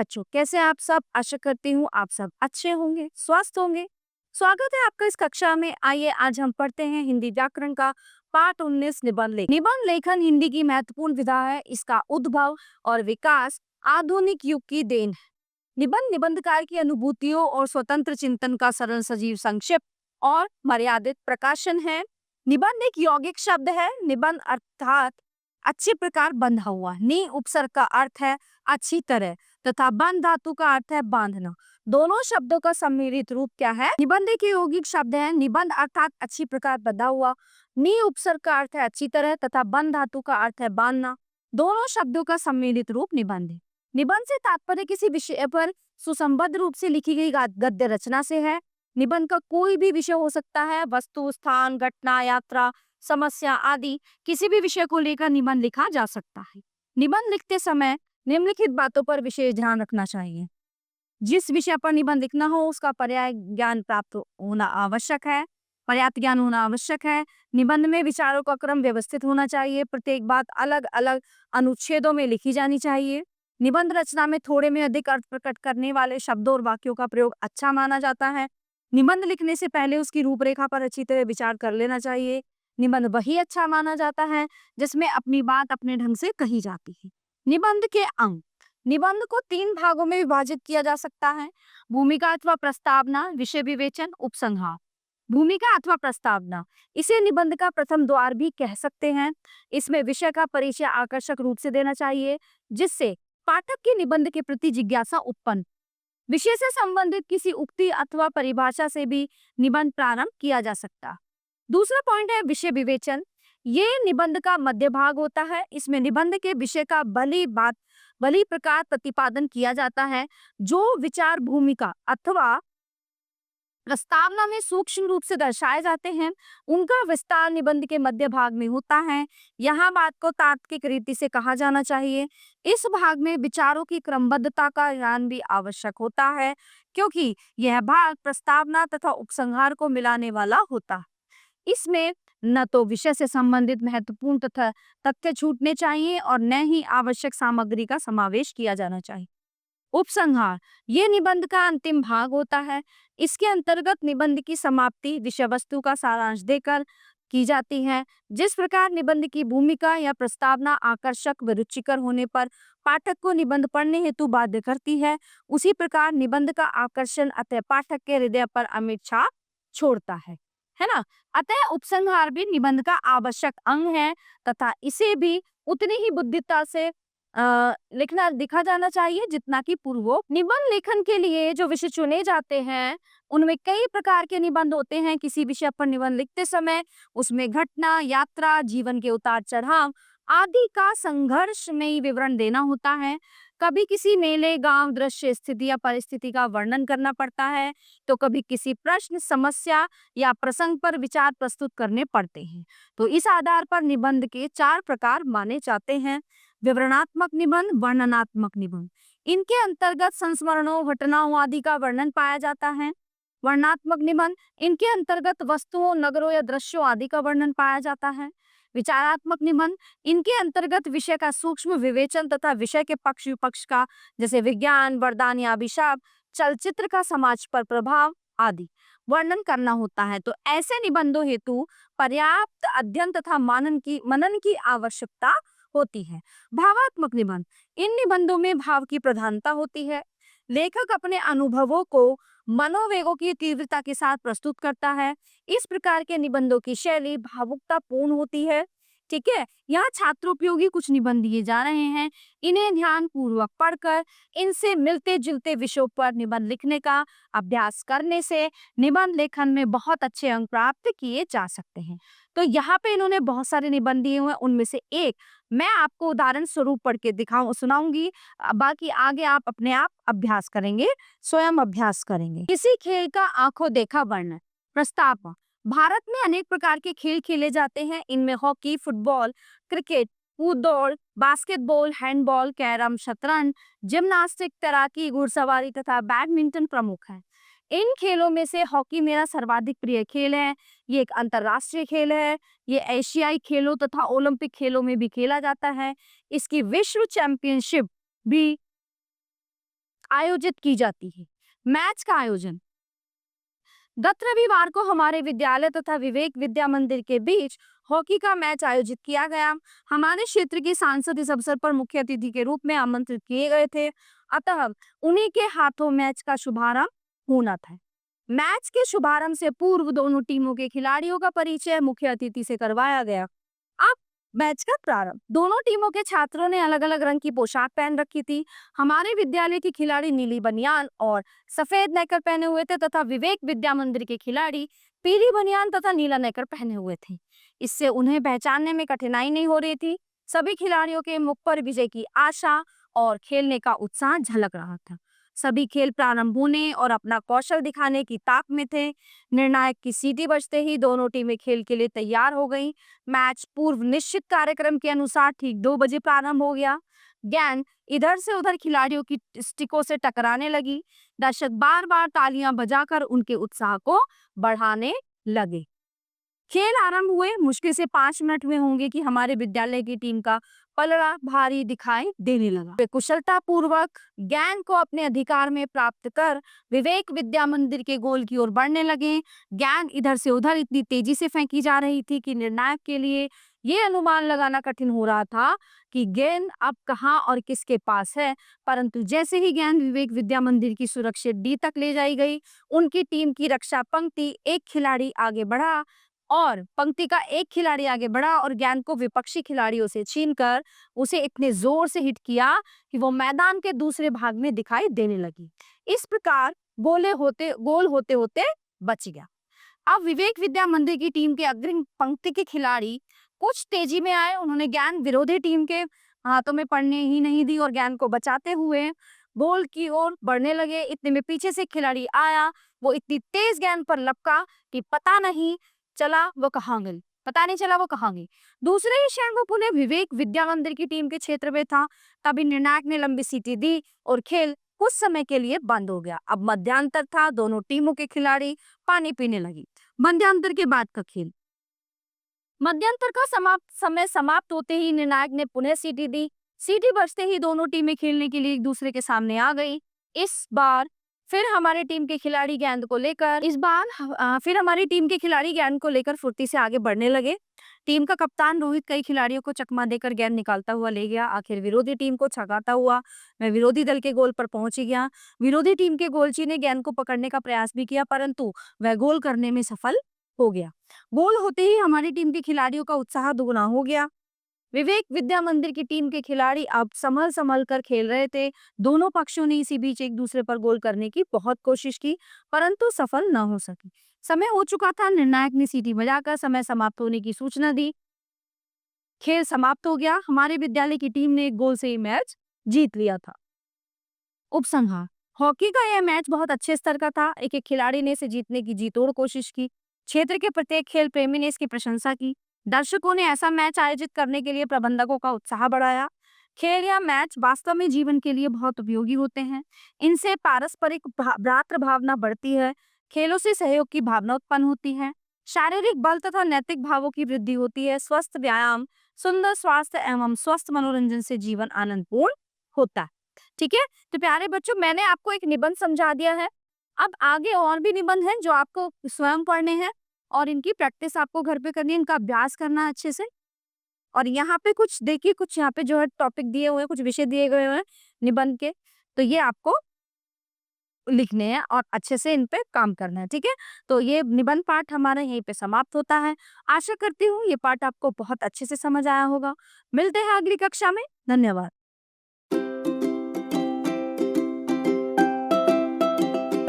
बच्चों, कैसे आप सब? आशा करती हूँ आप सब अच्छे होंगे, स्वस्थ होंगे। स्वागत है आपका इस कक्षा में। आइए आज हम पढ़ते हैं हिंदी व्याकरण का पाठ 19 निबंध लेखन। निबंध लेखन हिंदी की महत्वपूर्ण विधा है। इसका उद्भव और विकास आधुनिक युग की देन है। निबंध निबंधकार की अनुभूतियों और स्वतंत्र चिंतन का सरल, सजीव, संक्षिप्त और मर्यादित प्रकाशन है। निबंध एक यौगिक शब्द है। निबंध अर्थात अच्छी प्रकार बंधा हुआ। नि उपसर्ग का अर्थ है अच्छी तरह तथा बंध धातु का अर्थ है बांधना। दोनों शब्दों का सम्मिलित रूप क्या है? निबंध के यौगिक शब्द है। निबंध अर्थात अच्छी प्रकार बंधा हुआ। नि उपसर्ग का अर्थ है अच्छी तरह तथा बंध धातु का अर्थ है बांधना। दोनों शब्दों का सम्मिलित रूप निबंध है। निबंध से तात्पर्य किसी विषय पर सुसंबद्ध रूप से लिखी गई गद्य रचना से है। निबंध का कोई भी विषय हो सकता है। वस्तु, स्थान, घटना, यात्रा, समस्या आदि किसी भी विषय को लेकर निबंध लिखा जा सकता है। निबंध लिखते समय निम्नलिखित बातों पर विशेष ध्यान रखना चाहिए। जिस विषय पर निबंध लिखना हो उसका पर्याप्त ज्ञान प्राप्त होना आवश्यक है। पर्याप्त ज्ञान होना आवश्यक है। निबंध में विचारों का क्रम व्यवस्थित होना चाहिए। प्रत्येक बात अलग अलग अनुच्छेदों में लिखी जानी चाहिए। निबंध रचना में थोड़े में अधिक अर्थ प्रकट करने वाले शब्दों और वाक्यों का प्रयोग अच्छा माना जाता है। निबंध लिखने से पहले उसकी रूपरेखा पर अच्छी तरह विचार कर लेना चाहिए। निबंध वही अच्छा माना जाता है जिसमें अपनी बात अपने ढंग से कही जाती है। निबंध के अंग। निबंध को 3 भागों में विभाजित किया जा सकता है। भूमिका अथवा प्रस्तावना, विषय विवेचन, उपसंहार। भूमिका अथवा प्रस्तावना, इसे निबंध का प्रथम द्वार भी कह सकते हैं। इसमें विषय का परिचय आकर्षक रूप से देना चाहिए जिससे पाठक की निबंध के प्रति जिज्ञासा उत्पन्न। विषय से संबंधित किसी उक्ति अथवा परिभाषा से भी निबंध प्रारंभ किया जा सकता। दूसरा पॉइंट है विषय विवेचन। ये निबंध का मध्य भाग होता है। इसमें निबंध के विषय का भली प्रकार प्रतिपादन किया जाता है। जो विचार भूमिका अथवा प्रस्तावना में सूक्ष्म रूप से दर्शाए जाते हैं उनका विस्तार निबंध के मध्य भाग में होता है। यहाँ बात को तार्किक रीति से कहा जाना चाहिए। इस भाग में विचारों की क्रमबद्धता का ज्ञान भी आवश्यक होता है क्योंकि यह भाग प्रस्तावना तथा उपसंहार को मिलाने वाला होता है। इसमें न तो विषय से संबंधित महत्वपूर्ण तथा तथ्य छूटने चाहिए और न ही आवश्यक सामग्री का समावेश किया जाना चाहिए। उपसंहार, ये निबंध का अंतिम भाग होता है। इसके अंतर्गत निबंध की समाप्ति विषय वस्तु का सारांश देकर की जाती है। जिस प्रकार निबंध की भूमिका या प्रस्तावना आकर्षक व रुचिकर होने पर पाठक को निबंध पढ़ने हेतु बाध्य करती है, उसी प्रकार निबंध का आकर्षण अतः पाठक के हृदय पर अमिट छाप छोड़ता है ना। अतः उपसंहार भी निबंध का आवश्यक अंग है तथा इसे भी उतनी ही बुद्धिता से लिखना दिखा जाना चाहिए जितना कि पूर्वोक्त। निबंध लेखन के लिए जो विषय चुने जाते हैं उनमें कई प्रकार के निबंध होते हैं। किसी विषय पर निबंध लिखते समय उसमें घटना, यात्रा, जीवन के उतार चढ़ाव आदि का संघर्षमयी विवरण देना होता है। कभी किसी मेले, गांव, दृश्य, स्थिति या परिस्थिति का वर्णन करना पड़ता है तो कभी किसी प्रश्न, समस्या या प्रसंग पर विचार प्रस्तुत करने पड़ते हैं। तो इस आधार पर निबंध के 4 प्रकार माने जाते हैं। विवरणात्मक निबंध, वर्णनात्मक निबंध। इनके अंतर्गत संस्मरणों, घटनाओं आदि का वर्णन पाया जाता है। वर्णनात्मक निबंध, इनके अंतर्गत वस्तुओं, नगरों या दृश्यों आदि का वर्णन पाया जाता है। विचारात्मक निबंध, इनके अंतर्गत विषय का सूक्ष्म विवेचन तथा विषय के पक्ष विपक्ष का, जैसे विज्ञान, वरदान या अभिशाप, चलचित्र का समाज पर प्रभाव आदि वर्णन करना होता है। तो ऐसे निबंधों हेतु पर्याप्त अध्ययन तथा मनन की आवश्यकता होती है। भावात्मक निबंध, इन निबंधों में भाव की प्रधानता होती है। लेखक अपने अनुभवों को मनोवेगों की तीव्रता के साथ प्रस्तुत करता है। इस प्रकार के निबंधों की शैली भावुकता पूर्ण होती है। ठीक है, यहाँ छात्रोपयोगी कुछ निबंध दिए जा रहे हैं। इन्हें ध्यान पूर्वक पढ़कर इनसे मिलते जुलते विषयों पर निबंध लिखने का अभ्यास करने से निबंध लेखन में बहुत अच्छे अंक प्राप्त किए जा सकते हैं। तो यहाँ पे इन्होंने बहुत सारे निबंध दिए हुए हैं। उनमें से एक मैं आपको उदाहरण स्वरूप पढ़ के सुनाऊंगी। बाकी आगे आप अपने आप अभ्यास करेंगे, स्वयं अभ्यास करेंगे। किसी खेल का आंखों देखा वर्णन। प्रस्तावना, भारत में अनेक प्रकार के खेल खेले जाते हैं। इनमें हॉकी, फुटबॉल, क्रिकेट, कूद दौड़, बास्केटबॉल, हैंडबॉल, कैरम, शतरंज, जिम्नास्टिक, तैराकी, घुड़सवारी तथा बैडमिंटन प्रमुख है। इन खेलों में से हॉकी मेरा सर्वाधिक प्रिय खेल है। ये एक अंतर्राष्ट्रीय खेल है। ये एशियाई खेलों तथा ओलंपिक खेलों में भी खेला जाता है। इसकी विश्व चैंपियनशिप भी आयोजित की जाती है। मैच का आयोजन गत रविवार को हमारे विद्यालय तथा विवेक विद्या मंदिर के बीच हॉकी का मैच आयोजित किया गया। हमारे क्षेत्र के सांसद इस अवसर पर मुख्य अतिथि के रूप में आमंत्रित किए गए थे, अतः उन्हीं के हाथों मैच का शुभारंभ होना था। मैच के शुभारंभ से पूर्व दोनों टीमों के खिलाड़ियों का परिचय मुख्य अतिथि से करवाया गया। अब मैच का प्रारंभ। दोनों टीमों के छात्रों ने अलग अलग रंग की पोशाक पहन रखी थी। हमारे विद्यालय के खिलाड़ी नीली बनियान और सफेद नेकर पहने हुए थे तथा विवेक विद्या मंदिर के खिलाड़ी पीली बनियान तथा नीला नेकर पहने हुए थे। इससे उन्हें पहचानने में कठिनाई नहीं हो रही थी। सभी खिलाड़ियों के मुख पर विजय की आशा और खेलने का उत्साह झलक रहा था। सभी खेल प्रारंभ होने और अपना कौशल दिखाने की ताक में थे। निर्णायक की सीटी बजते ही दोनों टीमें खेल के लिए तैयार हो गईं। मैच पूर्व निश्चित कार्यक्रम के अनुसार ठीक 2 बजे प्रारंभ हो गया। गेंद इधर से उधर खिलाड़ियों की स्टिकों से टकराने लगी। दर्शक बार बार तालियां बजाकर उनके उत्साह को बढ़ाने लगे। खेल आरंभ हुए मुश्किल से 5 मिनट हुए होंगे कि हमारे विद्यालय की टीम का पलड़ा भारी दिखाई देने लगा। वे कुशलता पूर्वक गेंद को अपने अधिकार में प्राप्त कर विवेक विद्या मंदिर के गोल की ओर बढ़ने लगे। गेंद इधर से उधर इतनी तेजी से फेंकी जा रही थी कि निर्णायक के लिए ये अनुमान लगाना कठिन हो रहा था कि गेंद अब कहां और किसके पास है। परंतु जैसे ही गेंद विवेक विद्या मंदिर की सुरक्षित डी तक ले जाई गई, उनकी टीम की रक्षा पंक्ति एक खिलाड़ी आगे बढ़ा और पंक्ति का एक खिलाड़ी आगे बढ़ा और गेंद को विपक्षी खिलाड़ियों से छीनकर उसे इतने जोर से हिट किया कि वो मैदान के दूसरे भाग में दिखाई देने लगी। इस प्रकार गोल होते होते बच गया। अब विवेक विद्या मंदिर की टीम के अग्रिम पंक्ति के खिलाड़ी कुछ तेजी में आए। उन्होंने गेंद विरोधी टीम के हाथों में पड़ने ही नहीं दी और गेंद को बचाते हुए गोल की ओर बढ़ने लगे। इतने में पीछे से खिलाड़ी आया, वो इतनी तेज गेंद पर लपका कि पता नहीं चला वो कहाँ गई। दूसरे ही क्षण वो पुनः विवेक विद्या मंदिर की टीम के क्षेत्र में था। तभी निर्णायक ने लंबी सीटी दी और खेल कुछ समय के लिए बंद हो गया। अब मध्यांतर था, दोनों टीमों के खिलाड़ी पानी पीने लगी। मध्यांतर के बाद का खेल। मध्यांतर का समय समाप्त होते ही निर्णायक ने पुनः सीटी दी। सीटी बजते ही दोनों टीमें खेलने के लिए एक दूसरे के सामने आ गई। इस बार फिर हमारी टीम के खिलाड़ी गेंद को लेकर फुर्ती से आगे बढ़ने लगे। टीम का कप्तान रोहित कई खिलाड़ियों को चकमा देकर गेंद निकालता हुआ ले गया। आखिर विरोधी टीम को छकाता हुआ वह विरोधी दल के गोल पर पहुंच गया। विरोधी टीम के गोलची ने गेंद को पकड़ने का प्रयास भी किया, परंतु वह गोल करने में सफल हो गया। गोल होते ही हमारी टीम के खिलाड़ियों का उत्साह दुगना हो गया। विवेक विद्या मंदिर की टीम के खिलाड़ी अब संभल कर खेल रहे थे। दोनों पक्षों ने इसी बीच एक दूसरे पर गोल करने की बहुत कोशिश की, परंतु सफल न हो सकी। समय हो चुका था। निर्णायक ने सीटी बजाकर समय समाप्त होने की सूचना दी। खेल समाप्त हो गया। हमारे विद्यालय की टीम ने एक गोल से ही मैच जीत लिया था। उपसंहार। हॉकी का यह मैच बहुत अच्छे स्तर का था। एक एक खिलाड़ी ने इसे जीतने की जी तोड़ कोशिश की। क्षेत्र के प्रत्येक खेल प्रेमी ने इसकी प्रशंसा की। दर्शकों ने ऐसा मैच आयोजित करने के लिए प्रबंधकों का उत्साह बढ़ाया। खेल या मैच वास्तव में जीवन के लिए बहुत उपयोगी होते हैं। इनसे पारस्परिक भ्रातृ भावना बढ़ती है। खेलों से सहयोग की भावना उत्पन्न होती है। शारीरिक बल तथा नैतिक भावों की वृद्धि होती है। स्वस्थ व्यायाम, सुंदर स्वास्थ्य एवं स्वस्थ मनोरंजन से जीवन आनंदपूर्ण होता है। ठीक है, तो प्यारे बच्चों, मैंने आपको एक निबंध समझा दिया है। अब आगे और भी निबंध हैं जो आपको स्वयं पढ़ने हैं और इनकी प्रैक्टिस आपको घर पे करनी है, इनका अभ्यास करना है अच्छे से। और यहाँ पे कुछ देखिए, कुछ यहाँ पे जो है टॉपिक दिए हुए हैं, कुछ विषय दिए गए हैं निबंध के, तो ये आपको लिखने हैं और अच्छे से इन पे काम करना है। ठीक है, तो ये निबंध पाठ हमारा यहीं पे समाप्त होता है। आशा करती हूँ ये पाठ आपको बहुत अच्छे से समझ आया होगा। मिलते हैं अगली कक्षा में। धन्यवाद।